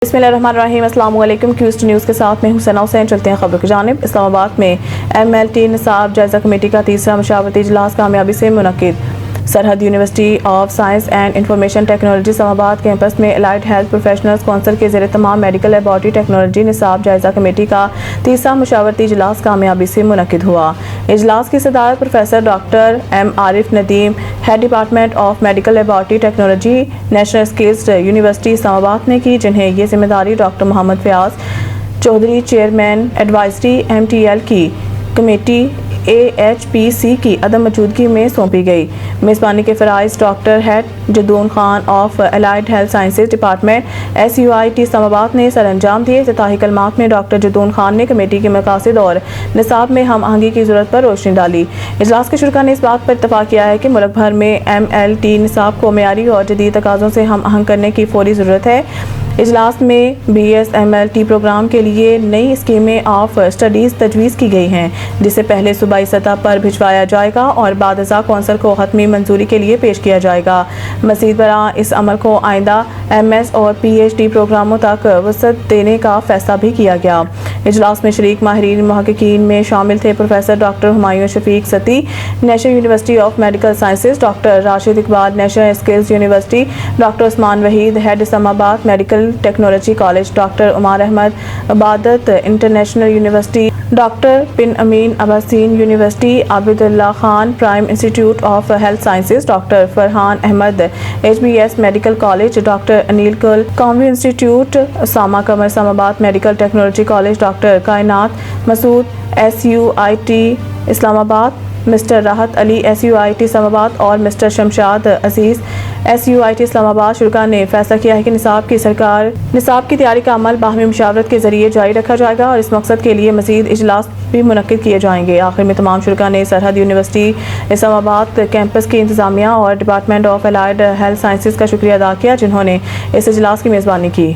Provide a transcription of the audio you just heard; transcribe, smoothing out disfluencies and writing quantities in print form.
बिस्मिल्लाहिर्रहमानिर्रहीम। अस्सलाम वालेकुम। क्यूस्ट न्यूज़ के साथ मैं हूं सना हुसैन। चलते हैं खबरों की जानिब। इस्लामाबाद में MLT निसाब जायजा कमेटी का तीसरा मशावरती इजलास कामयाबी से मुनक्किद। सरहद university of science and information technology Islamabad campus में एलाइड हेल्थ प्रोफेशनल्स कौंसिल के ज़ेर तमाम मेडिकल लेबॉरेटरी टेक्नोलॉजी निसाब जायजा कमेटी का तीसरा मशावरती इजलास कामयाबी से मुनक्किद हुआ। इजलास की सदारत professor doctor M Arif Nadeem, head department of medical laboratory technology, national skills university Islamabad ने की, जिन्हें ये जिम्मेदारी doctor Mohammad Fayaz Chaudhry, chairman advisory MTL की कमेटी AHPC की अदम मौजूदगी में सौंपी गई। मेज़बानी के फ़राइज़ doctor head Jadoon Khan of allied health sciences department SUIT Islamabad ने सर अंजाम दिए। इफ्तिताही कलमात में डॉक्टर जदून खान ने कमेटी के मकासद और निसाब में हम आहंगी की ज़रूरत पर रोशनी डाली। इजलास के शुरा ने इस बात पर इत्तफाक किया है कि मुल्क भर में MLT निसाब को मेयारी और जदीद तकाज़ों से हम आहंग करने की फौरी ज़रूरत है। इजलास में BS MLT प्रोग्राम के लिए नई स्कीमें ऑफ स्टडीज़ तजवीज़ की गई हैं, जिसे पहले सूबाई सतह पर भिजवाया जाएगा और बाद अज़ा कौंसिल को हतमी मंजूरी के लिए पेश किया जाएगा। मज़ीद बरां इस अमल को आइंदा MS और PhD प्रोग्रामों तक वसअत देने का फैसला भी किया गया। इजलास में शरीक माहिरीन मुहक्किकीन में शामिल थे professor doctor Humayun Shafiq Satti, national university of medical sciences, doctor Rashid Iqbal, national skills university, doctor Usman Waheed, head Islamabad medical technology college, doctor Umar Ahmed Ibadat international university, doctor bin Amin Abbasyn university, Abidullah Khan prime institute of health sciences, doctor Farhan Ahmed HBS medical college, doctor Anil कुल कौमी institute, Sama Qamar Islamabad medical technology college, doctor Kainat Masood SUIT Islamabad, mister राहत Ali SUIT Islamabad और mister Shamshad अजीज़ SUIT Islamabad. शुरा ने फैसला किया है कि निसाब की तैयारी का अमल बाहमी मुशावरत के जरिए जारी रखा जाएगा और इस मकसद के लिए मज़ीद इजलास भी मुनक्किद किए जाएंगे। आखिर में तमाम शुरा ने सरहद यूनिवर्सिटी इस्लामाबाद कैंपस की इंतज़ामिया और department of allied health sciences का शुक्रिया अदा किया, जिन्होंने इस इजलास की मेज़बानी की।